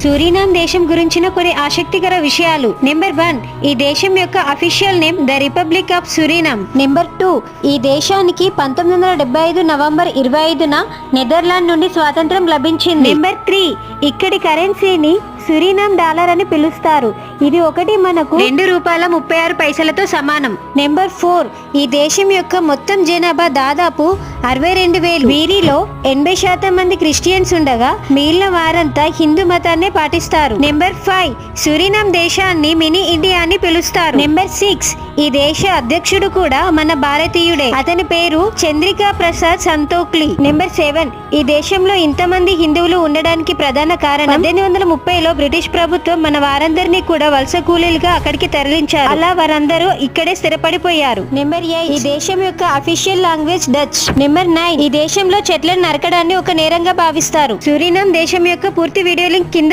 Suriname దేశం గురించిన కొన్ని ఆసక్తికర విషయాలు. నెంబర్ 1, ఈ దేశం యొక్క official name the republic of Suriname. Number 2, ఈ దేశానికి 1975 నవంబర్ 25న నెదర్లాండ్ నుండి స్వాతంత్రం లభించింది. నెంబర్ 3, ఇక్కడి కరెన్సీని సురినామ్ డాలర్ అని పిలుస్తారు. ఇది ఒకటి మనకు ₹2.36తో సమానం. నెంబర్ 4, ఈ దేశం యొక్క మొత్తం జనాభా దాదాపు 62,000. వీరిలో 80% మంది క్రిస్టియన్స్ ఉండగా మిగిలిన వారంతా హిందూ మతాన్నే పాటిస్తారు. నెంబర్ 5, సురినామ్ దేశాన్ని మినీ ఇండియా అని పిలుస్తారు. నెంబర్ 6, ఈ దేశ అధ్యక్షుడు కూడా మన భారతీయుడే. అతని పేరు చంద్రికా ప్రసాద్ సంతోక్లి. నెంబర్ 7, ఈ దేశంలో ఇంతమంది హిందువులు ఉండడానికి ప్రధాన కారణం 1830లో బ్రిటిష్ ప్రభుత్వం మన వారందరినీ కూడా వలస కూలీలుగా అక్కడికి తరలించారు. అలా వారందరూ ఇక్కడే స్థిరపడిపోయారు. నెంబర్ 8, ఈ దేశం యొక్క అఫీషియల్ లాంగ్వేజ్ డచ్. నెంబర్ 9, ఈ దేశంలో చెట్లను నరకడాన్ని ఒక నేరంగా భావిస్తారు. సూరినామ్ దేశం యొక్క పూర్తి వీడియో లింక్ కింద